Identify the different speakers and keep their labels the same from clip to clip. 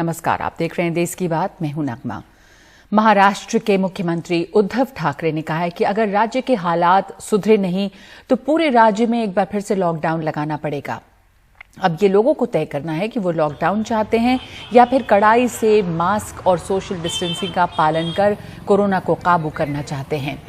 Speaker 1: नमस्कार, आप देख रहे हैं देश की बात। मैं हूं नगमा। महाराष्ट्र के मुख्यमंत्री उद्धव ठाकरे ने कहा है कि अगर राज्य के हालात सुधरे नहीं तो पूरे राज्य में एक बार फिर से लॉकडाउन लगाना पड़ेगा। अब ये लोगों को तय करना है कि वो लॉकडाउन चाहते हैं या फिर कड़ाई से मास्क और सोशल डिस्टेंसिंग का पालन कर कोरोना को काबू करना चाहते हैं।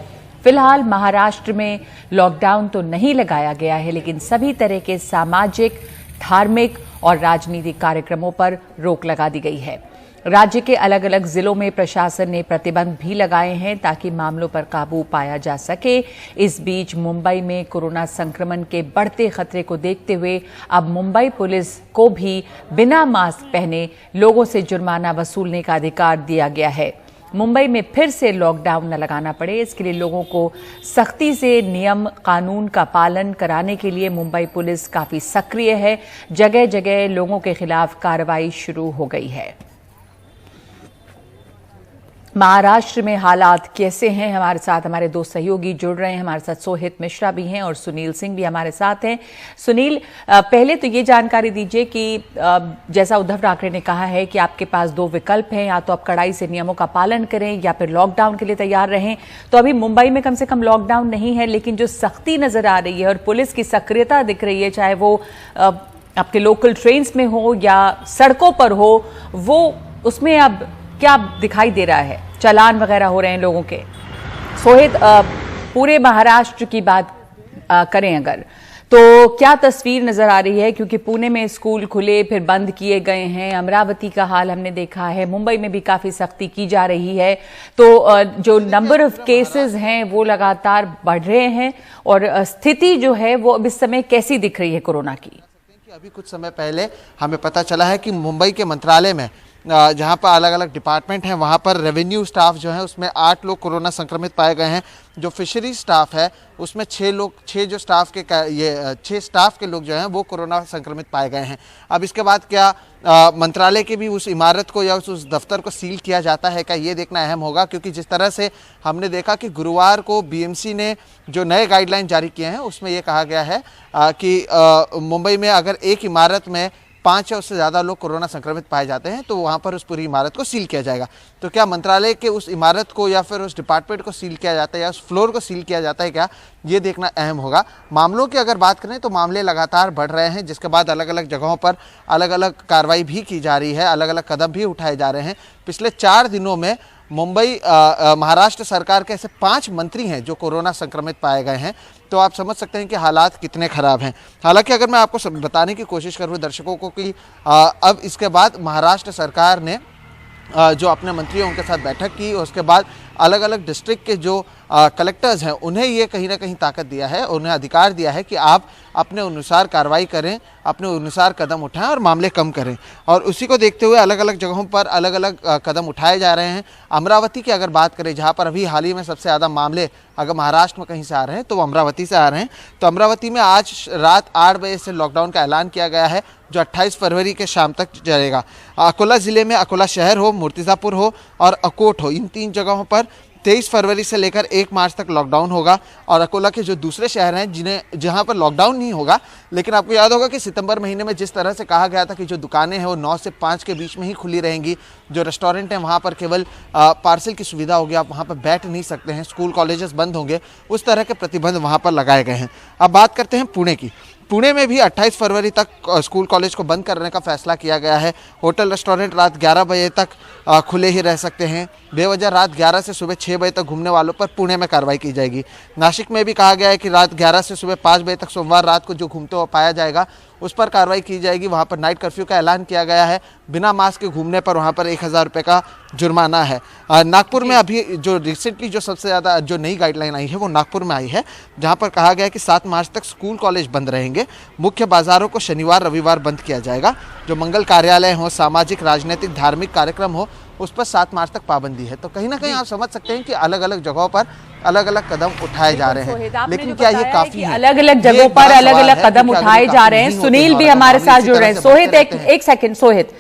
Speaker 1: फिलहाल महाराष्ट्र में लॉकडाउन तो नहीं लगाया गया है, लेकिन सभी तरह के सामाजिक, धार्मिक और राजनीतिक कार्यक्रमों पर रोक लगा दी गई है। राज्य के अलग अलग जिलों में प्रशासन ने प्रतिबंध भी लगाए हैं ताकि मामलों पर काबू पाया जा सके। इस बीच मुंबई में कोरोना संक्रमण के बढ़ते खतरे को देखते हुए अब मुंबई पुलिस को भी बिना मास्क पहने लोगों से जुर्माना वसूलने का अधिकार दिया गया है। मुंबई में फिर से लॉकडाउन न लगाना पड़े, इसके लिए लोगों को सख्ती से नियम कानून का पालन कराने के लिए मुंबई पुलिस काफी सक्रिय है। जगह जगह लोगों के खिलाफ कार्रवाई शुरू हो गई है। महाराष्ट्र में हालात कैसे हैं, हमारे साथ हमारे दो सहयोगी जुड़ रहे हैं। हमारे साथ सोहित मिश्रा भी हैं और सुनील सिंह भी हमारे साथ हैं। सुनील, पहले तो ये जानकारी दीजिए कि जैसा उद्धव ठाकरे ने कहा है कि आपके पास दो विकल्प हैं, या तो आप कड़ाई से नियमों का पालन करें या फिर लॉकडाउन के लिए तैयार रहें। तो अभी मुंबई में कम से कम लॉकडाउन नहीं है, लेकिन जो सख्ती नजर आ रही है और पुलिस की सक्रियता दिख रही है, चाहे वो आपके लोकल ट्रेन्स में हो या सड़कों पर हो, वो उसमें अब क्या दिखाई दे रहा है? चालान वगैरह हो रहे हैं लोगों के। सोहित, पूरे महाराष्ट्र की बात करें अगर, तो क्या तस्वीर नजर आ रही है? क्योंकि पुणे में स्कूल खुले फिर बंद किए गए हैं, अमरावती का हाल हमने देखा है, मुंबई में भी काफी सख्ती की जा रही है। तो जो नंबर ऑफ केसेस हैं वो लगातार बढ़ रहे हैं और स्थिति जो है वो अब इस समय कैसी दिख रही है कोरोना की?
Speaker 2: अभी कुछ समय पहले हमें पता चला है कि मुंबई के मंत्रालय में जहां पर अलग अलग डिपार्टमेंट हैं, वहां पर रेवेन्यू स्टाफ जो है उसमें 8 लोग कोरोना संक्रमित पाए गए हैं। जो फिशरी स्टाफ है उसमें 6 स्टाफ के लोग जो हैं वो कोरोना संक्रमित पाए गए हैं। अब इसके बाद क्या मंत्रालय की भी उस इमारत को या उस दफ्तर को सील किया जाता है क्या, ये देखना अहम होगा। क्योंकि जिस तरह से हमने देखा कि गुरुवार को बीएमसी ने जो नए गाइडलाइन जारी किए हैं उसमें ये कहा गया है कि मुंबई में अगर एक इमारत में 5 या उससे ज़्यादा लोग कोरोना संक्रमित पाए जाते हैं तो वहाँ पर उस पूरी इमारत को सील किया जाएगा। तो क्या मंत्रालय के उस इमारत को या फिर उस डिपार्टमेंट को सील किया जाता है या उस फ्लोर को सील किया जाता है क्या, ये देखना अहम होगा। मामलों की अगर बात करें तो मामले लगातार बढ़ रहे हैं, जिसके बाद अलग अलग जगहों पर अलग अलग कार्रवाई भी की जा रही है, अलग अलग कदम भी उठाए जा रहे हैं। पिछले 4 दिनों में मुंबई महाराष्ट्र सरकार के ऐसे 5 मंत्री हैं जो कोरोना संक्रमित पाए गए हैं। तो आप समझ सकते हैं कि हालात कितने ख़राब हैं। हालांकि अगर मैं आपको बताने की कोशिश करूँ दर्शकों को कि अब इसके बाद महाराष्ट्र सरकार ने जो अपने मंत्रियों उनके साथ बैठक की, उसके बाद अलग अलग डिस्ट्रिक्ट के जो कलेक्टर्स हैं उन्हें ये कहीं ना कहीं ताकत दिया है, उन्हें अधिकार दिया है कि आप अपने अनुसार कार्रवाई करें, अपने अनुसार कदम उठाएं और मामले कम करें। और उसी को देखते हुए अलग अलग जगहों पर अलग अलग कदम उठाए जा रहे हैं। अमरावती की अगर बात करें, जहां पर अभी हाल ही में सबसे ज़्यादा मामले अगर महाराष्ट्र में कहीं से आ रहे हैं तो वो अमरावती से आ रहे हैं। तो अमरावती में आज रात 8 बजे से लॉकडाउन का ऐलान किया गया है, जो 28 फरवरी के शाम तक चलेगा। अकोला ज़िले में अकोला शहर हो, मूर्तिजापुर हो और अकोट हो, इन 3 जगहों पर 23 फरवरी से लेकर 1 मार्च तक लॉकडाउन होगा। और अकोला के जो दूसरे शहर हैं जहां पर लॉकडाउन नहीं होगा, लेकिन आपको याद होगा कि सितंबर महीने में जिस तरह से कहा गया था कि जो दुकानें हैं वो 9 से 5 के बीच में ही खुली रहेंगी, जो रेस्टोरेंट हैं वहां पर केवल पार्सल की सुविधा होगी, आप वहां पर बैठ नहीं सकते हैं, स्कूल कॉलेजेस बंद होंगे, उस तरह के प्रतिबंध वहां पर लगाए गए हैं। अब बात करते हैं पुणे की। पुणे में भी 28 फरवरी तक स्कूल कॉलेज को बंद करने का फैसला किया गया है। होटल रेस्टोरेंट रात 11 बजे तक खुले ही रह सकते हैं। बेवजह रात 11 से सुबह 6 बजे तक घूमने वालों पर पुणे में कार्रवाई की जाएगी। नासिक में भी कहा गया है कि रात 11 से सुबह 5 बजे तक सोमवार रात को जो घूमते हुए पाया जाएगा उस पर कार्रवाई की जाएगी। वहाँ पर नाइट कर्फ्यू का ऐलान किया गया है। बिना मास्क के घूमने पर वहाँ पर 1000 रुपये का जुर्माना है। नागपुर में अभी जो रिसेंटली जो सबसे ज़्यादा जो नई गाइडलाइन आई है वो नागपुर में आई है, जहाँ पर कहा गया है कि 7 मार्च तक स्कूल कॉलेज बंद रहेंगे। मुख्य बाज़ारों को शनिवार रविवार बंद किया जाएगा। जो मंगल कार्यालय हो, सामाजिक राजनीतिक धार्मिक कार्यक्रम हो, उस पर 7 मार्च तक पाबंदी है। तो कहीं ना कहीं आप समझ सकते हैं कि अलग अलग जगहों पर अलग अलग कदम उठाए जा रहे हैं, लेकिन क्या ये काफी है?
Speaker 1: अलग अलग जगहों पर अलग अलग कदम उठाए जा रहे हैं। सुनील भी हमारे साथ जुड़ रहे हैं। सोहित, एक सेकंड सोहित,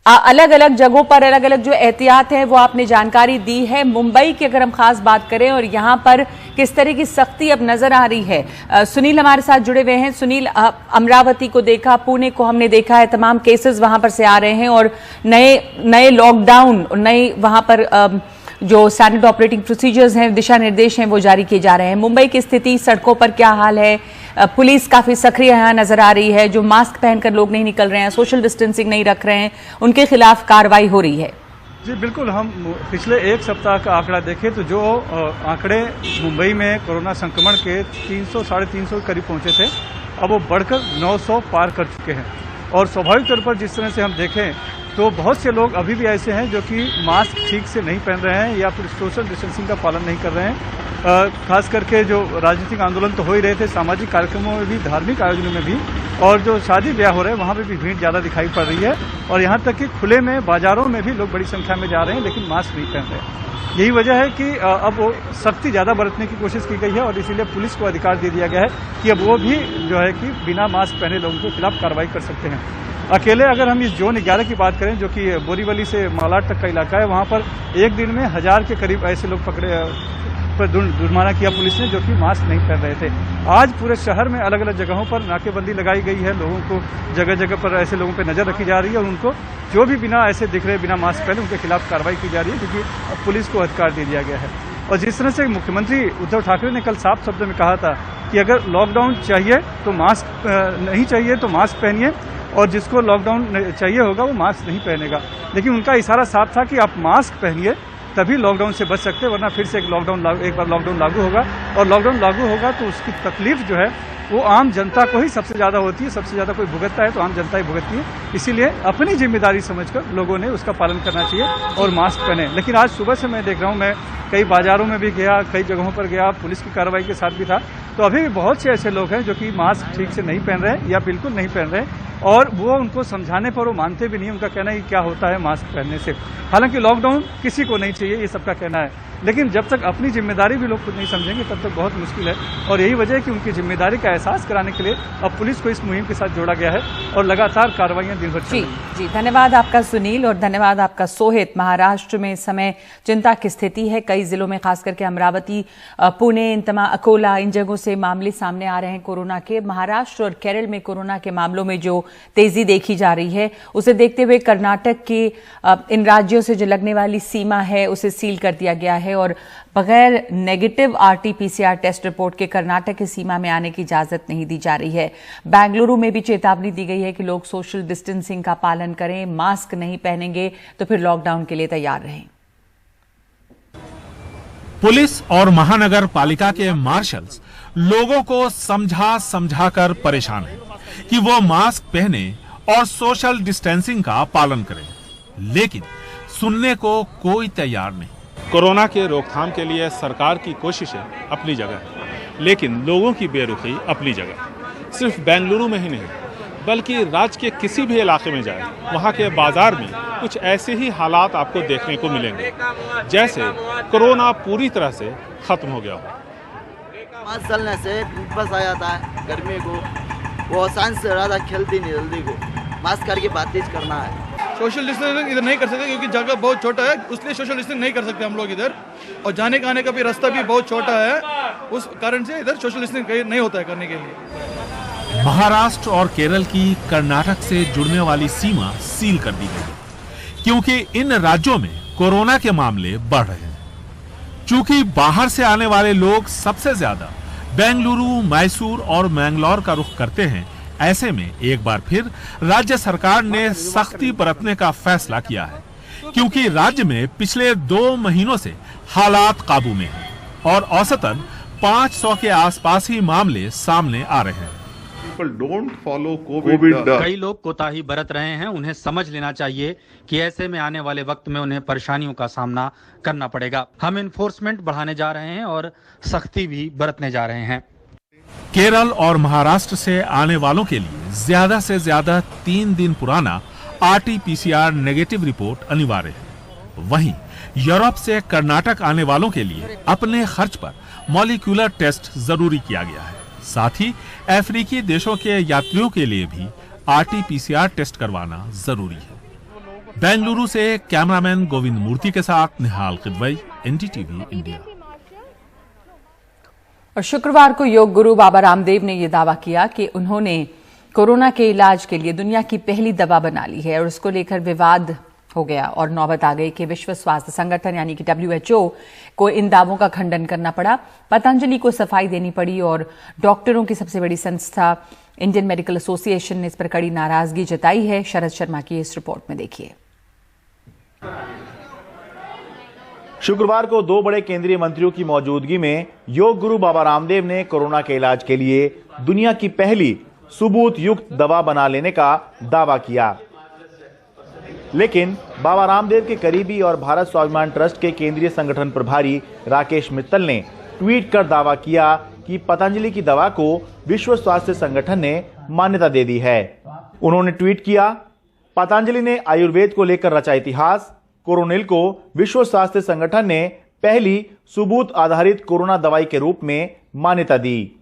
Speaker 1: अलग अलग जगहों पर अलग अलग जो एहतियात है वो आपने जानकारी दी है। मुंबई की अगर हम खास बात करें और यहाँ पर किस तरह की सख्ती अब नजर आ रही है, सुनील हमारे साथ जुड़े हुए हैं। सुनील, अमरावती को देखा, पुणे को हमने देखा है, तमाम केसेस वहां पर से आ रहे हैं और नए लॉकडाउन, नए वहां पर जो स्टैंडर्ड ऑपरेटिंग प्रोसीजर्स हैं, दिशा निर्देश हैं, वो जारी किए जा रहे हैं। मुंबई की स्थिति, सड़कों पर क्या हाल है? पुलिस काफी सक्रिय यहाँ नजर आ रही है। जो मास्क पहनकर लोग नहीं निकल रहे हैं, सोशल डिस्टेंसिंग नहीं रख रहे हैं, उनके खिलाफ कार्रवाई हो रही है।
Speaker 3: जी बिल्कुल, हम पिछले एक सप्ताह का आंकड़ा देखें तो जो आंकड़े मुंबई में कोरोना संक्रमण के 300 साढ़े 300 के करीब पहुंचे थे, अब वो बढ़कर 900 पार कर चुके हैं। और स्वाभाविक तौर पर जिस तरह से हम देखें तो बहुत से लोग अभी भी ऐसे हैं जो कि मास्क ठीक से नहीं पहन रहे हैं या फिर सोशल डिस्टेंसिंग का पालन नहीं कर रहे हैं। खास करके जो राजनीतिक आंदोलन तो हो ही रहे थे, सामाजिक कार्यक्रमों में भी, धार्मिक आयोजनों में भी, और जो शादी ब्याह हो रहे हैं वहाँ पे भी भीड़ ज़्यादा दिखाई पड़ रही है। और यहाँ तक कि खुले में बाजारों में भी लोग बड़ी संख्या में जा रहे हैं लेकिन मास्क नहीं पहन रहे। यही वजह है कि अब वो सख्ती ज़्यादा बरतने की कोशिश की गई है और इसीलिए पुलिस को अधिकार दे दिया गया है कि अब वो भी जो है कि बिना मास्क पहने लोगों के खिलाफ कार्रवाई कर सकते हैं। अकेले अगर हम इस जोन 11 की बात करें, जो कि बोरीवली से मालाड तक का इलाका है, वहाँ पर एक दिन में 1000 के करीब ऐसे लोग पकड़े पर जुर्माना किया पुलिस ने जो कि मास्क नहीं पहन रहे थे। आज पूरे शहर में अलग अलग जगहों पर नाकेबंदी लगाई गई है, लोगों को जगह जगह पर ऐसे लोगों पर नजर रखी जा रही है और उनको जो भी बिना ऐसे दिख रहे, बिना मास्क पहने, उनके खिलाफ कार्रवाई की जा रही है क्योंकि पुलिस को अधिकार दे दिया गया है। और जिस तरह से मुख्यमंत्री उद्धव ठाकरे ने कल साफ शब्दों में कहा था कि अगर लॉकडाउन चाहिए तो मास्क नहीं चाहिए तो मास्क पहनिए, और जिसको लॉकडाउन चाहिए होगा वो मास्क नहीं पहनेगा। लेकिन उनका इशारा साफ था कि आप मास्क पहनिए तभी लॉकडाउन से बच सकते हैं, वरना फिर से एक बार लॉकडाउन लागू होगा और लॉकडाउन लागू होगा तो उसकी तकलीफ जो है वो आम जनता को ही सबसे ज़्यादा होती है। सबसे ज़्यादा कोई भुगतता है तो आम जनता ही भुगतती है। इसीलिए अपनी जिम्मेदारी समझकर लोगों ने उसका पालन करना चाहिए और मास्क पहने। लेकिन आज सुबह से मैं देख रहा हूँ, मैं कई बाजारों में भी गया, कई जगहों पर गया, पुलिस की कार्रवाई के साथ भी था, तो अभी भी बहुत से ऐसे लोग हैं जो कि मास्क ठीक से नहीं पहन रहे या बिल्कुल नहीं पहन रहे और वो उनको समझाने पर वो मानते भी नहीं। उनका कहना है कि क्या होता है मास्क पहनने से। हालांकि लॉकडाउन किसी को नहीं चाहिए, ये सबका कहना है, लेकिन जब तक अपनी जिम्मेदारी भी लोग खुद नहीं समझेंगे तब तक बहुत मुश्किल है। और यही वजह है कि उनकी जिम्मेदारी का एहसास कराने के लिए अब पुलिस को इस मुहिम के साथ जोड़ा गया है और लगातार कार्रवाइयां दिन भर चल रही हैं।
Speaker 1: जी, धन्यवाद आपका सुनील और धन्यवाद आपका सोहित। महाराष्ट्र में इस समय चिंता की स्थिति है। कई जिलों में, खास करके अमरावती, पुणे, अकोला, इन जगहों से मामले सामने आ रहे हैं कोरोना के। महाराष्ट्र और केरल में कोरोना के मामलों में जो तेजी देखी जा रही है, उसे देखते हुए कर्नाटक की इन राज्यों से जो लगने वाली सीमा है उसे सील कर दिया गया है और बगैर नेगेटिव RT-PCR टेस्ट रिपोर्ट के कर्नाटक की सीमा में आने की इजाजत नहीं दी जा रही है। बेंगलुरु में भी चेतावनी दी गई है कि लोग सोशल डिस्टेंसिंग का पालन करें, मास्क नहीं पहनेंगे तो फिर लॉकडाउन के लिए तैयार रहें।
Speaker 4: पुलिस और महानगर पालिका के मार्शल्स लोगों को समझा कर परेशान हैं कि वो मास्क पहने और सोशल डिस्टेंसिंग का पालन करें, लेकिन सुनने को कोई तैयार नहीं।
Speaker 5: कोरोना के रोकथाम के लिए सरकार की कोशिशें अपनी जगह है, लेकिन लोगों की बेरुखी अपनी जगह। सिर्फ बेंगलुरु में ही नहीं बल्कि राज्य के किसी भी इलाके में जाए, वहाँ के बाजार में कुछ ऐसे ही हालात आपको देखने को मिलेंगे जैसे कोरोना पूरी तरह से खत्म हो गया हो।
Speaker 6: मास्क चलने से बस आ जाता है गर्मी को, वो आसान से ज़्यादा खेलती नहीं जल्दी को, मास्क करके बातचीत करना है।
Speaker 7: सोशल डिस्टेंसिंग इधर नहीं कर सकते क्योंकि जगह बहुत छोटा है, इसलिए सोशल डिस्टेंसिंग नहीं कर सकते हम लोग इधर, और जाने का आने का भी रास्ता भी बहुत छोटा है, उस कारण से इधर सोशल डिस्टेंसिंग नहीं होता है करने के लिए।
Speaker 4: महाराष्ट्र और केरल की कर्नाटक से जुड़ने वाली सीमा सील कर दी गई क्योंकि इन राज्यों में कोरोना के मामले बढ़ रहे हैं। चूंकि बाहर से आने वाले लोग सबसे ज्यादा बेंगलुरु, मैसूर और मैंगलोर का रुख करते हैं, ऐसे में एक बार फिर राज्य सरकार ने सख्ती बरतने का फैसला किया है क्योंकि राज्य में पिछले 2 महीनों से हालात काबू में हैं और औसतन 500 के आसपास ही मामले सामने आ रहे हैं।
Speaker 8: कई लोग कोताही बरत रहे हैं, उन्हें समझ लेना चाहिए कि ऐसे में आने वाले वक्त में उन्हें परेशानियों का सामना करना पड़ेगा। हम इन्फोर्समेंट बढ़ाने जा रहे हैं और सख्ती भी बरतने जा रहे हैं।
Speaker 4: केरल और महाराष्ट्र से आने वालों के लिए ज्यादा से ज्यादा 3 दिन पुराना RT-PCR नेगेटिव रिपोर्ट अनिवार्य है। वहीं यूरोप से कर्नाटक आने वालों के लिए अपने खर्च पर मॉलिक्यूलर टेस्ट जरूरी किया गया है। साथ ही अफ्रीकी देशों के यात्रियों के लिए भी RT-PCR टेस्ट करवाना जरूरी है। बेंगलुरु से कैमरामैन गोविंद मूर्ति के साथ निहाल किदवई, एनडीटीवी इंडिया।
Speaker 1: और शुक्रवार को योग गुरु बाबा रामदेव ने यह दावा किया कि उन्होंने कोरोना के इलाज के लिए दुनिया की पहली दवा बना ली है और उसको लेकर विवाद हो गया और नौबत आ गई कि विश्व स्वास्थ्य संगठन यानी कि WHO को इन दावों का खंडन करना पड़ा। पतंजलि को सफाई देनी पड़ी और डॉक्टरों की सबसे बड़ी संस्था इंडियन मेडिकल एसोसिएशन ने इस पर कड़ी नाराजगी जताई है। शरद शर्मा की इस रिपोर्ट में देखिए।
Speaker 9: शुक्रवार को दो बड़े केंद्रीय मंत्रियों की मौजूदगी में योग गुरु बाबा रामदेव ने कोरोना के इलाज के लिए दुनिया की पहली सबूत युक्त दवा बना लेने का दावा किया। लेकिन बाबा रामदेव के करीबी और भारत स्वाभिमान ट्रस्ट के केंद्रीय संगठन प्रभारी राकेश मित्तल ने ट्वीट कर दावा किया कि पतंजलि की दवा को विश्व स्वास्थ्य संगठन ने मान्यता दे दी है। उन्होंने ट्वीट किया, पतंजलि ने आयुर्वेद को लेकर रचा इतिहास। कोरोनिल को विश्व स्वास्थ्य संगठन ने पहली सबूत आधारित कोरोना दवाई के रूप में मान्यता दी।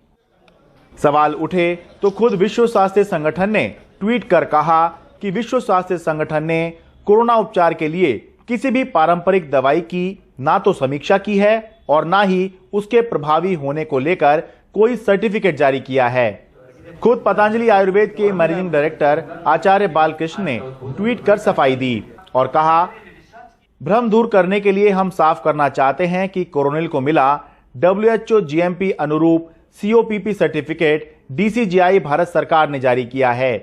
Speaker 9: सवाल उठे तो खुद विश्व स्वास्थ्य संगठन ने ट्वीट कर कहा कि विश्व स्वास्थ्य संगठन ने कोरोना उपचार के लिए किसी भी पारंपरिक दवाई की ना तो समीक्षा की है और ना ही उसके प्रभावी होने को लेकर कोई सर्टिफिकेट जारी किया है। खुद पतंजलि आयुर्वेद के मैनेजिंग डायरेक्टर आचार्य बालकृष्ण ने ट्वीट कर सफाई दी और कहा, भ्रम दूर करने के लिए हम साफ करना चाहते हैं कि कोरोनिल को मिला WHO GMP अनुरूप COPP सर्टिफिकेट DCGI भारत सरकार ने जारी किया है।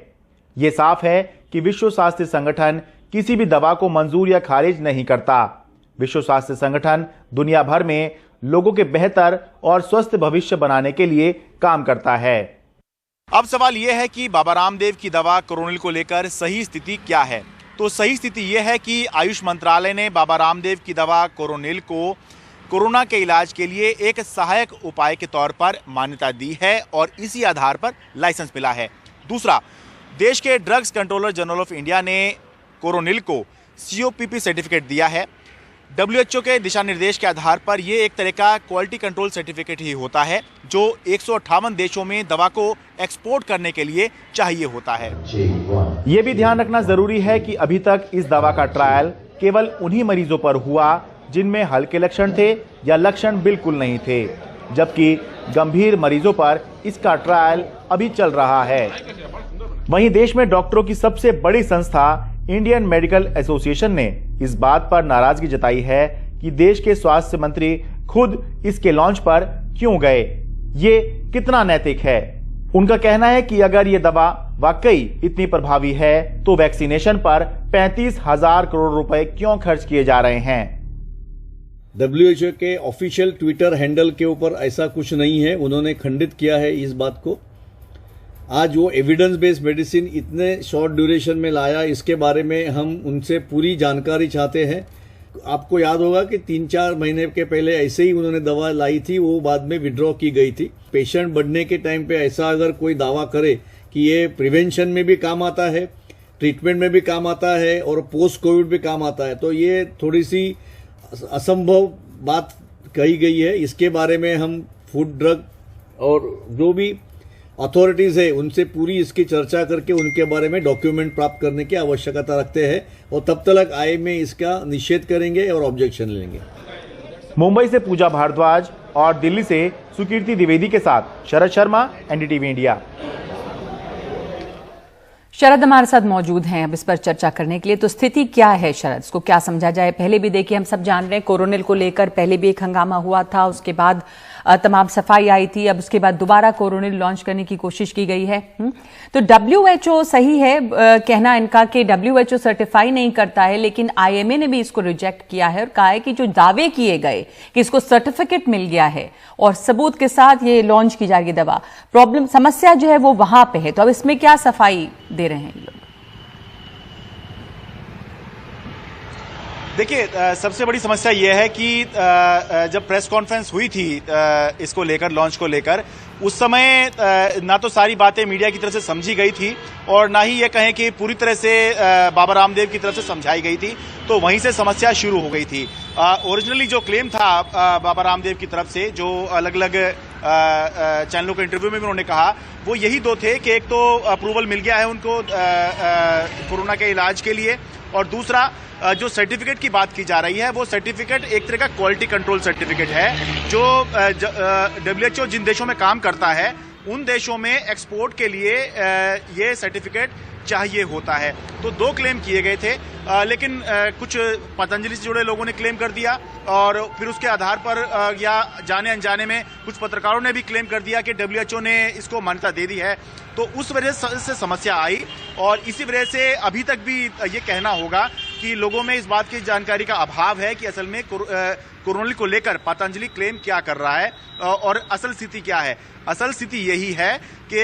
Speaker 9: ये साफ है कि विश्व स्वास्थ्य संगठन किसी भी दवा को मंजूर या खारिज नहीं करता। विश्व स्वास्थ्य संगठन दुनिया भर में लोगों के बेहतर और स्वस्थ भविष्य बनाने के लिए काम करता है। अब सवाल यह है कि बाबा रामदेव की दवा कोरोनिल को लेकर सही स्थिति क्या है। तो सही स्थिति यह है कि आयुष मंत्रालय ने बाबा रामदेव की दवा कोरोनिल को कोरोना के इलाज के लिए एक सहायक उपाय के तौर पर मान्यता दी है और इसी आधार पर लाइसेंस मिला है। दूसरा, देश के drugs controller general of India ने कोरोनिल को COPP सर्टिफिकेट दिया है। WHO के दिशा निर्देश के आधार पर यह एक तरह का क्वालिटी कंट्रोल सर्टिफिकेट ही होता है जो 158 देशों में दवा को एक्सपोर्ट करने के लिए चाहिए होता है। ये भी ध्यान रखना जरूरी है कि अभी तक इस दवा का ट्रायल केवल उन्हीं मरीजों पर हुआ जिनमें हल्के लक्षण थे या लक्षण बिल्कुल नहीं थे, जबकि गंभीर मरीजों पर इसका ट्रायल अभी चल रहा है। वहीं देश में डॉक्टरों की सबसे बड़ी संस्था इंडियन मेडिकल एसोसिएशन ने इस बात पर नाराजगी जताई है कि देश के स्वास्थ्य मंत्री खुद इसके लॉन्च पर क्यों गए, ये कितना नैतिक है। उनका कहना है कि अगर ये दवा वाकई इतनी प्रभावी है तो वैक्सीनेशन पर 35,000 करोड़ रुपए क्यों खर्च किए जा रहे हैं।
Speaker 10: WHO के ऑफिशियल ट्विटर हैंडल के ऊपर ऐसा कुछ नहीं है, उन्होंने खंडित किया है इस बात को। आज वो एविडेंस बेस्ड मेडिसिन इतने शॉर्ट ड्यूरेशन में लाया, इसके बारे में हम उनसे पूरी जानकारी चाहते हैं। आपको याद होगा कि 3-4 महीने के पहले ऐसे ही उन्होंने दवा लाई थी, वो बाद में विड्रॉ की गई थी। पेशेंट बढ़ने के टाइम पे ऐसा अगर कोई दावा करे कि ये प्रिवेंशन में भी काम आता है, ट्रीटमेंट में भी काम आता है और पोस्ट कोविड भी काम आता है, तो ये थोड़ी सी असंभव बात कही गई है। इसके बारे में हम फूड ड्रग और जो भी अथॉरिटीज है उनसे पूरी इसकी चर्चा करके उनके बारे में डॉक्यूमेंट प्राप्त करने की आवश्यकता रखते हैं और तब तक आए में इसका निषेध करेंगे और ऑब्जेक्शन लेंगे।
Speaker 9: मुंबई से पूजा भारद्वाज और दिल्ली से सुकीर्ति द्विवेदी के साथ शरद शर्मा, एनडीटीवी इंडिया।
Speaker 1: शरद हमारे साथ मौजूद हैं अब इस पर चर्चा करने के लिए। तो स्थिति क्या है शरद, इसको क्या समझा जाए? पहले भी देखिए, हम सब जान रहे हैं कोरोनिल को लेकर पहले भी एक हंगामा हुआ था, उसके बाद तमाम सफाई आई थी, अब उसके बाद दोबारा कोरोनिल लॉन्च करने की कोशिश की गई है। तो WHO सही है कहना इनका कि WHO सर्टिफाई नहीं करता है, लेकिन IMA ने भी इसको रिजेक्ट किया है और कहा है कि जो दावे किए गए कि इसको सर्टिफिकेट मिल गया है और सबूत के साथ ये लॉन्च की जा रही दवा, प्रॉब्लम समस्या जो है वो वहां पे है। तो अब इसमें क्या सफाई दे रहे हैं लोग?
Speaker 9: देखिए, सबसे बड़ी समस्या यह है कि जब प्रेस कॉन्फ्रेंस हुई थी इसको लेकर, लॉन्च को लेकर, उस समय ना तो सारी बातें मीडिया की तरफ से समझी गई थी और ना ही ये कहें कि पूरी तरह से बाबा रामदेव की तरफ से समझाई गई थी, तो वहीं से समस्या शुरू हो गई थी। ओरिजिनली जो क्लेम था बाबा रामदेव की तरफ से, जो अलग अलग चैनलों के इंटरव्यू में भी उन्होंने कहा, वो यही दो थे कि एक तो अप्रूवल मिल गया है उनको कोरोना के इलाज के लिए,
Speaker 11: और दूसरा जो सर्टिफिकेट की बात की जा रही है वो सर्टिफिकेट एक तरह का क्वालिटी कंट्रोल सर्टिफिकेट है जो WHO जिन देशों में काम करता है उन देशों में एक्सपोर्ट के लिए ये सर्टिफिकेट चाहिए होता है। तो 2 क्लेम किए गए थे, लेकिन कुछ पतंजलि से जुड़े लोगों ने क्लेम कर दिया और फिर उसके आधार पर या जाने अनजाने में कुछ पत्रकारों ने भी क्लेम कर दिया कि WHO ने इसको मान्यता दे दी है। तो उस वजह से समस्या आई और इसी वजह से अभी तक भी ये कहना होगा कि लोगों में इस बात की जानकारी का अभाव है कि असल में कोरोना को लेकर पतंजलि क्लेम क्या कर रहा है और असल स्थिति क्या है। असल स्थिति यही है कि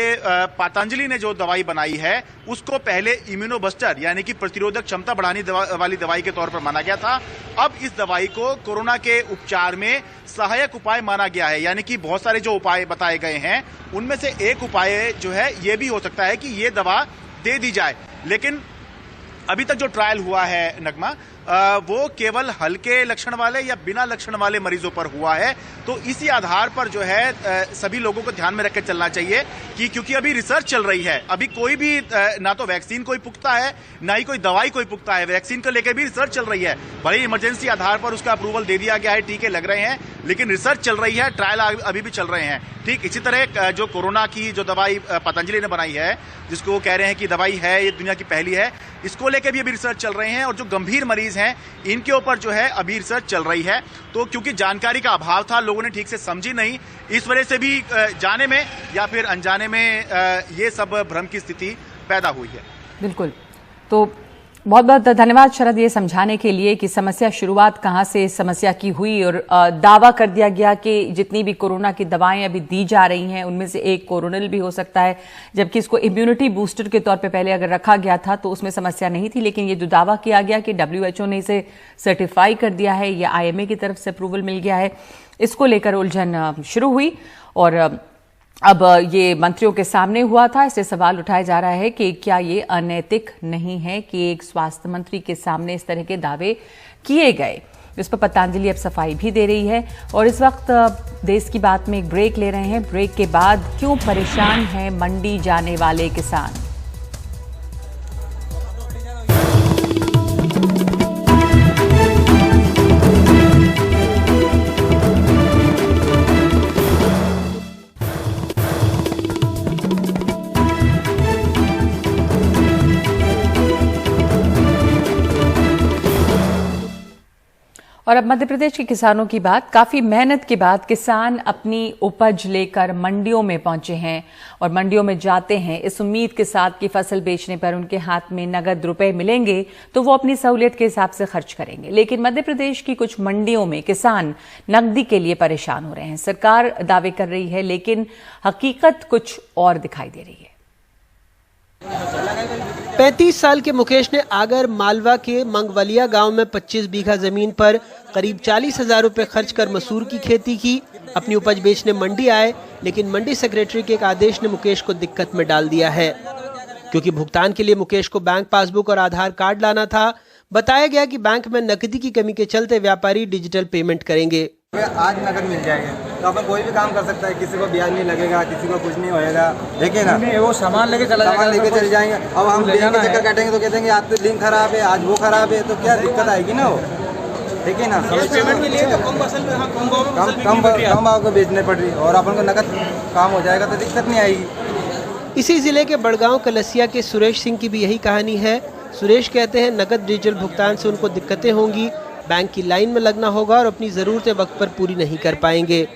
Speaker 11: पतंजलि ने जो दवाई बनाई है उसको पहले इम्यूनोबस्टर यानी कि प्रतिरोधक क्षमता बढ़ाने वाली दवाई के तौर पर माना गया था। अब इस दवाई को कोरोना के उपचार में सहायक उपाय माना गया है, यानी कि बहुत सारे जो उपाय बताए गए हैं उनमें से एक उपाय जो है ये भी हो सकता है कि ये दवा दे दी जाए। लेकिन अभी तक जो ट्रायल हुआ है नगमा वो केवल हल्के लक्षण वाले या बिना लक्षण वाले मरीजों पर हुआ है। तो इसी आधार पर जो है सभी लोगों को ध्यान में रखकर चलना चाहिए कि क्योंकि अभी रिसर्च चल रही है, अभी कोई भी ना तो वैक्सीन कोई पुख्ता है ना ही कोई दवाई कोई पुख्ता है। वैक्सीन को लेकर भी रिसर्च चल रही है, बड़ी इमरजेंसी आधार पर उसका अप्रूवल दे दिया गया है, टीके लग रहे हैं, लेकिन रिसर्च चल रही है, ट्रायल अभी भी चल रहे हैं। ठीक इसी तरह जो कोरोना की जो दवाई पतंजलि ने बनाई है जिसको वो कह रहे हैं कि दवाई है ये दुनिया की पहली है, इसको लेकर भी अभी रिसर्च चल रहे हैं और जो गंभीर मरीज हैं इनके ऊपर जो है अभी रिसर्च चल रही है। तो क्योंकि जानकारी का अभाव था, लोगों ने ठीक से समझी नहीं, इस वजह से भी जाने में या फिर अनजाने में ये सब भ्रम की स्थिति पैदा हुई है।
Speaker 1: बिल्कुल। तो बहुत बहुत धन्यवाद शरद ये समझाने के लिए कि समस्या शुरुआत कहां से समस्या की हुई और दावा कर दिया गया कि जितनी भी कोरोना की दवाएं अभी दी जा रही हैं उनमें से एक कोरोनल भी हो सकता है, जबकि इसको इम्यूनिटी बूस्टर के तौर पे पहले अगर रखा गया था तो उसमें समस्या नहीं थी। लेकिन ये जो दावा किया गया कि WHO ने इसे सर्टिफाई कर दिया है या IMA की तरफ से अप्रूवल मिल गया है, इसको लेकर उलझन शुरू हुई और अब ये मंत्रियों के सामने हुआ था। इससे सवाल उठाया जा रहा है कि क्या ये अनैतिक नहीं है कि एक स्वास्थ्य मंत्री के सामने इस तरह के दावे किए गए। इस पर पतंजलि अब सफाई भी दे रही है। और इस वक्त देश की बात में एक ब्रेक ले रहे हैं। ब्रेक के बाद क्यों परेशान हैं मंडी जाने वाले किसान। और अब मध्य प्रदेश के किसानों की बात। काफी मेहनत के बाद किसान अपनी उपज लेकर मंडियों में पहुंचे हैं और मंडियों में जाते हैं इस उम्मीद के साथ कि फसल बेचने पर उनके हाथ में नगद रुपए मिलेंगे तो वो अपनी सहूलियत के हिसाब से खर्च करेंगे। लेकिन मध्य प्रदेश की कुछ मंडियों में किसान नकदी के लिए परेशान हो रहे हैं। सरकार दावे कर रही है लेकिन हकीकत कुछ और दिखाई दे रही है।
Speaker 12: 35 साल के मुकेश ने आगर मालवा के मंगवलिया गांव में 25 बीघा जमीन पर करीब 40,000 रुपए खर्च कर मसूर की खेती की। अपनी उपज बेचने मंडी आए, लेकिन मंडी सेक्रेटरी के एक आदेश ने मुकेश को दिक्कत में डाल दिया है, क्योंकि भुगतान के लिए मुकेश को बैंक पासबुक और आधार कार्ड लाना था। बताया गया कि बैंक में नकदी की कमी के चलते व्यापारी डिजिटल पेमेंट करेंगे।
Speaker 13: आज नकद मिल जाएगा तो अपन कोई भी काम कर सकता है, किसी को ब्याज नहीं लगेगा, किसी को कुछ नहीं होएगा, देखिए ना, वो सामान लेके चल जाएंगे। अब हम बैंक के चक्कर काटेंगे तो कहते हैं आज तो लिंक खराब है, आज वो खराब है, तो क्या दिक्कत आएगी ना। वो देखिए ना, पेमेंट के लिए कम भाव को बेचने पड़ रही और अपन को नकद काम हो जाएगा तो दिक्कत नहीं आएगी।
Speaker 12: इसी जिले के बड़गांव कलसिया के सुरेश सिंह की भी यही कहानी है। सुरेश कहते हैं नकद डिजिटल भुगतान से उनको दिक्कतें होंगी, बैंक की लाइन में लगना होगा और अपनी जरूरतें वक्त पर पूरी नहीं कर पाएंगे।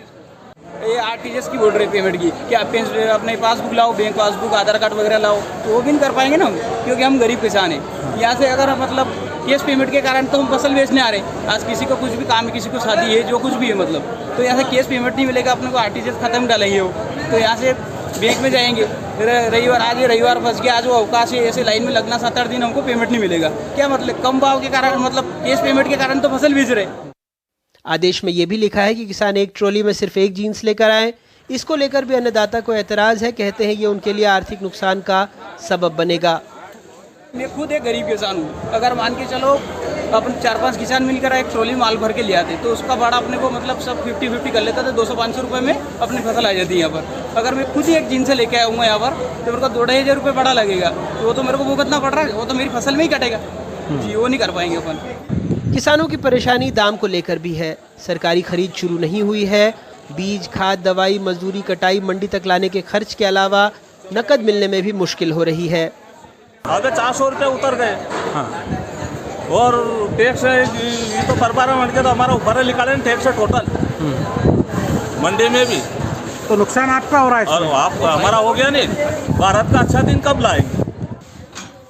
Speaker 14: ये आरटीजीएस की बोल रहे पेमेंट की कि आप अपने पासबुक लाओ, बैंक पासबुक, आधार कार्ड वगैरह लाओ, तो वो भी नहीं कर पाएंगे ना हम, क्योंकि हम गरीब किसान हैं। यहाँ से अगर मतलब कैश पेमेंट के कारण तो हम फसल बेचने आ रहे हैं, आज किसी को कुछ भी काम है, किसी को शादी है, जो कुछ भी है मतलब, तो यहाँ से कैश पेमेंट नहीं मिलेगा, अपने को आरटीजीएस खत्म डालेंगे वो, तो यहाँ से बैंक में जाएंगे। रविवार आज ये रविवार फंस गया, आज वो अवकाश है, ऐसे लाइन में लगना 7-8 दिन, हमको पेमेंट नहीं मिलेगा। क्या मतलब कम भाव के कारण, मतलब कैश पेमेंट के कारण तो फसल बेच रहे।
Speaker 12: आदेश में ये भी लिखा है कि किसान एक ट्रॉली में सिर्फ एक जीन्स लेकर आए। इसको लेकर भी अन्नदाता को एतराज है, कहते हैं ये उनके लिए आर्थिक नुकसान का सबब बनेगा।
Speaker 14: मैं खुद एक गरीब किसान हूँ, अगर मान के चलो अपन 4-5 किसान मिलकर एक ट्रॉली माल भर के ले आते तो उसका भाड़ा अपने को मतलब सब 50-50 कर लेता था, 200-500 रुपये में अपनी फसल आ जाती है यहाँ पर। अगर मैं खुद ही एक जीन से लेके आऊँगा यहाँ पर तो मेरे को 2-2,500 रुपये भाड़ा लगेगा, तो वो तो मेरे को भुगतना पड़ रहा है, वो तो मेरी फसल में ही कटेगा। जी वो नहीं कर पाएंगे अपन।
Speaker 12: किसानों की परेशानी दाम को लेकर भी है। सरकारी खरीद शुरू नहीं हुई है। बीज, खाद, दवाई, मजदूरी, कटाई, मंडी तक लाने के खर्च के अलावा नकद मिलने में भी मुश्किल हो रही है।
Speaker 15: आगे 400 रुपये उतर गए। हाँ। और टैक्स ये तो पर मंडी के तो हमारा ऊपर निकाले टैक्स टोटल मंडी में भी,
Speaker 16: तो नुकसान आपका हो रहा है।
Speaker 15: और आपका हमारा हो गया नहीं। भारत का अच्छा दिन कब लाएंगे?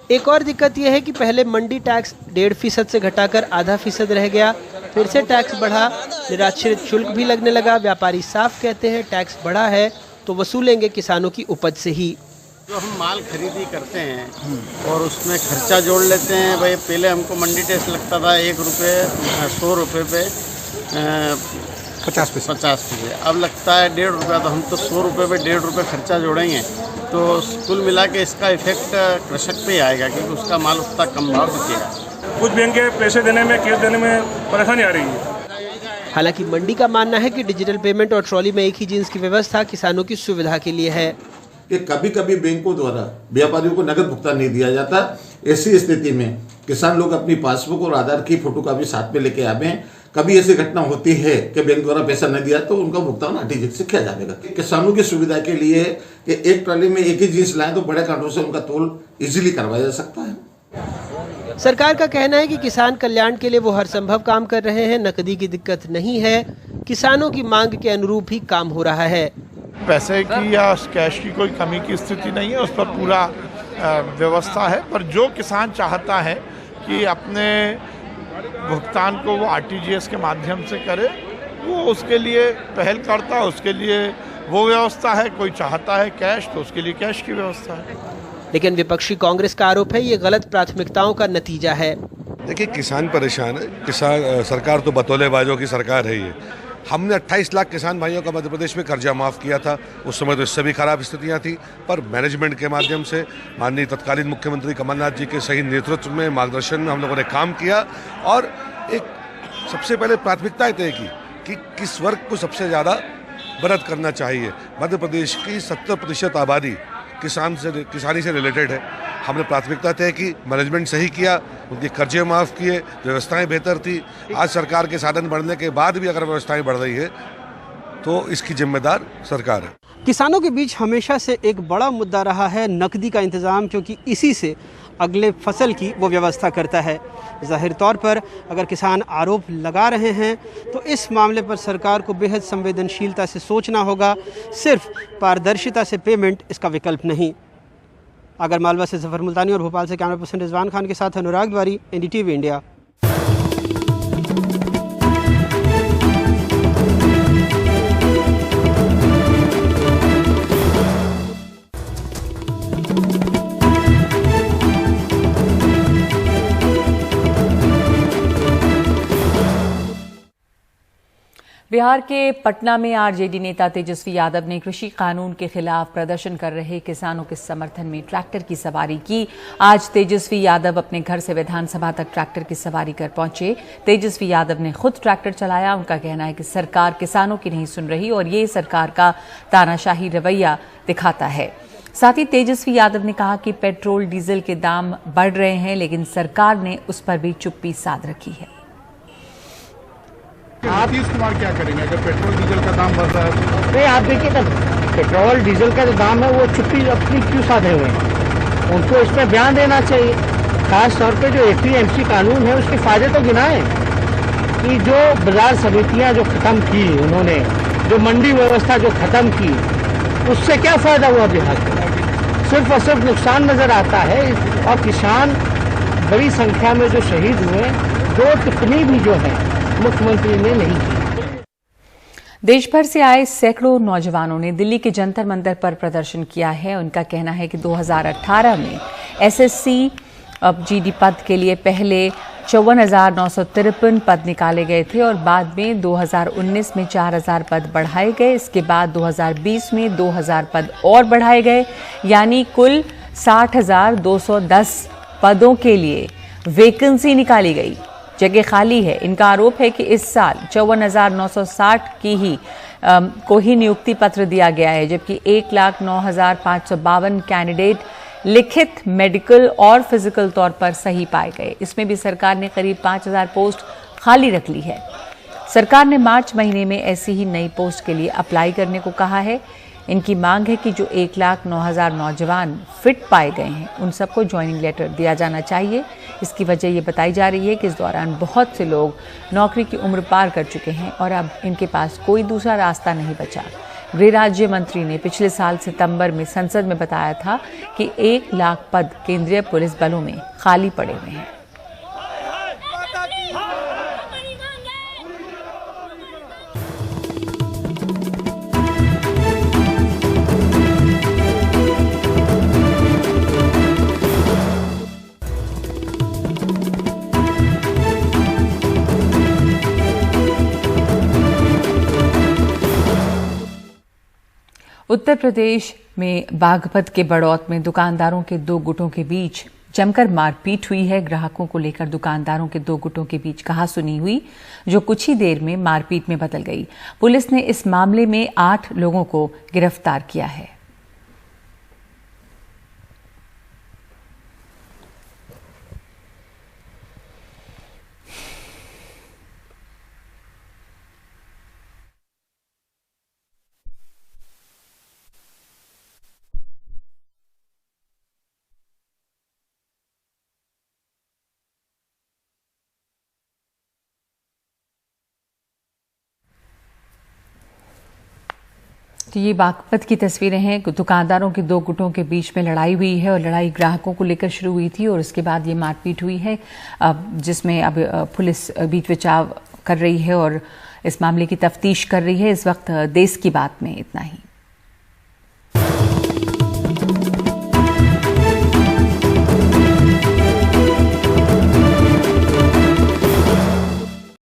Speaker 12: एक और दिक्कत यह है कि पहले मंडी टैक्स 1.5% से घटाकर 0.5% रह गया, फिर से टैक्स बढ़ा, निराश्रित शुल्क भी लगने लगा। व्यापारी साफ कहते हैं टैक्स बढ़ा है तो वसूलेंगे किसानों की उपज से ही।
Speaker 17: जो हम माल खरीदी करते हैं और उसमें खर्चा जोड़ लेते हैं, भाई पहले हमको मंडी टैक्स लगता था 1 रुपये 100 रुपये पे 50 पैसे, अब लगता है 1.5 रुपया। तो हम तो 100 रुपये पे 1.5 रुपये खर्चा जोड़ेंगे तो कुल मिला के इसका इफेक्ट कृषक पे आएगा, क्योंकि उसका माल उतना कम भाव बिकेगा।
Speaker 16: कुछ बैंक के पैसे देने में, कैश देने में परेशानी आ रही है।
Speaker 12: हालांकि मंडी का मानना है कि डिजिटल पेमेंट और ट्रॉली में एक ही जींस की व्यवस्था किसानों की सुविधा के लिए है।
Speaker 18: कि कभी कभी बैंकों द्वारा व्यापारियों को नगद भुगतान नहीं दिया जाता। ऐसी स्थिति में किसान लोग अपनी पासबुक और आधार की फोटोकॉपी साथ में लेके आवे। कभी ऐसी घटना होती है कि बैंक द्वारा पैसा नहीं दिया तो उनका भुगतान आरटीजीएस से किया जाएगा। किसानों की सुविधा के लिए कि एक ट्रॉली में एक ही जींस लाएं तो बड़े कांटों से उनका तोल इजीली करवाया जा सकता है।
Speaker 12: सरकार का कहना है कि किसान कल्याण के लिए वो हर संभव काम कर रहे हैं। नकदी की दिक्कत नहीं है, किसानों की मांग के अनुरूप ही काम हो रहा है।
Speaker 19: पैसे की या कैश की कोई कमी की स्थिति नहीं है, उस पर पूरा व्यवस्था है। पर जो किसान चाहता है कि अपने भुगतान को वो आरटीजीएस के माध्यम से करे, वो उसके लिए पहल करता है, उसके लिए वो व्यवस्था है। कोई चाहता है कैश तो उसके लिए कैश की व्यवस्था है।
Speaker 12: लेकिन विपक्षी कांग्रेस का आरोप है ये गलत प्राथमिकताओं का नतीजा है।
Speaker 20: देखिए, किसान परेशान है। किसान सरकार तो बतौलेबाजों की सरकार है। ये हमने 28 लाख किसान भाइयों का मध्य प्रदेश में कर्जा माफ़ किया था। उस समय तो इससे भी खराब स्थितियां थी, पर मैनेजमेंट के माध्यम से माननीय तत्कालीन मुख्यमंत्री कमलनाथ जी के सही नेतृत्व में, मार्गदर्शन में हम लोगों ने काम किया और एक सबसे पहले प्राथमिकताएं तय की कि किस वर्ग को सबसे ज़्यादा मदद करना चाहिए। मध्य प्रदेश की 70% आबादी किसानी से रिलेटेड है। हमने प्राथमिकता तय की, मैनेजमेंट सही किया, उनके कर्जे माफ़ किए, व्यवस्थाएं बेहतर थी। आज सरकार के साधन बढ़ने के बाद भी अगर व्यवस्थाएं बढ़ रही है तो इसकी जिम्मेदार सरकार है।
Speaker 12: किसानों के बीच हमेशा से एक बड़ा मुद्दा रहा है नकदी का इंतज़ाम, क्योंकि इसी से अगले फसल की वो व्यवस्था करता है। ज़ाहिर तौर पर अगर किसान आरोप लगा रहे हैं तो इस मामले पर सरकार को बेहद संवेदनशीलता से सोचना होगा। सिर्फ पारदर्शिता से पेमेंट इसका विकल्प नहीं। अगर मालवा से जफर मुल्तानी और भोपाल से कैमरा पर्सन रिजवान खान के साथ अनुराग द्वारी, एनडीटीवी इंडिया।
Speaker 1: बिहार के पटना में आरजेडी नेता तेजस्वी यादव ने कृषि कानून के खिलाफ प्रदर्शन कर रहे किसानों के समर्थन में ट्रैक्टर की सवारी की। आज तेजस्वी यादव अपने घर से विधानसभा तक ट्रैक्टर की सवारी कर पहुंचे। तेजस्वी यादव ने खुद ट्रैक्टर चलाया। उनका कहना है कि सरकार किसानों की नहीं सुन रही और ये सरकार का तानाशाही रवैया दिखाता है। साथ ही तेजस्वी यादव ने कहा कि पेट्रोल डीजल के दाम बढ़ रहे हैं, लेकिन सरकार ने उस पर भी चुप्पी साध रखी है।
Speaker 21: आप नीतीश कुमार क्या करेंगे अगर पेट्रोल डीजल का दाम बढ़ रहा है?
Speaker 22: नहीं, आप देखिए ना, पेट्रोल डीजल का जो दाम है वो चुप्पी अपनी क्यों साधे हुए हैं? उनको इस पर ध्यान देना चाहिए। खास तौर पे जो एपीएमसी कानून है उसके फायदे तो गिनाएं कि जो बाजार समितियां जो खत्म की उन्होंने, जो मंडी व्यवस्था जो खत्म की, उससे क्या फायदा हुआ बिहार को? सिर्फ और सिर्फ नुकसान नजर आता है। और किसान बड़ी संख्या में जो शहीद हुए, दो टिप्पणी भी जो है मुख्यमंत्री ने नहीं की।
Speaker 1: देश भर से आए सैकड़ों नौजवानों ने दिल्ली के जंतर मंतर पर प्रदर्शन किया है। उनका कहना है कि 2018 में एसएससी जीडी पद के लिए पहले 54,953 पद निकाले गए थे और बाद में 2019 में 4,000 पद बढ़ाए गए। इसके बाद 2020 में 2,000 पद और बढ़ाए गए, यानी कुल 60,210 पदों के लिए वैकेंसी निकाली गई। जगह खाली है। इनका आरोप है कि इस साल 54,960 को ही नियुक्ति पत्र दिया गया है, जबकि 1,09,552 कैंडिडेट लिखित, मेडिकल और फिजिकल तौर पर सही पाए गए। इसमें भी सरकार ने करीब 5000 पोस्ट खाली रख ली है। सरकार ने मार्च महीने में ऐसी ही नई पोस्ट के लिए अप्लाई करने को कहा है। इनकी मांग है कि जो 1,09,000 नौजवान फिट पाए गए हैं उन सबको ज्वाइनिंग लेटर दिया जाना चाहिए। इसकी वजह ये बताई जा रही है कि इस दौरान बहुत से लोग नौकरी की उम्र पार कर चुके हैं और अब इनके पास कोई दूसरा रास्ता नहीं बचा। गृह राज्य मंत्री ने पिछले साल सितंबर में संसद में बताया था कि 1 लाख पद केंद्रीय पुलिस बलों में खाली पड़े हुए हैं। उत्तर प्रदेश में बागपत के बड़ौत में दुकानदारों के 2 गुटों के बीच जमकर मारपीट हुई है। ग्राहकों को लेकर दुकानदारों के 2 गुटों के बीच कहासुनी हुई, जो कुछ ही देर में मारपीट में बदल गई। पुलिस ने इस मामले में 8 लोगों को गिरफ्तार किया है। तो ये बागपत की तस्वीरें हैं। दुकानदारों के 2 गुटों के बीच में लड़ाई हुई है और लड़ाई ग्राहकों को लेकर शुरू हुई थी और उसके बाद ये मारपीट हुई है, जिसमें अब पुलिस बीच बचाव कर रही है और इस मामले की तफ्तीश कर रही है। इस वक्त देश की बात में इतना ही।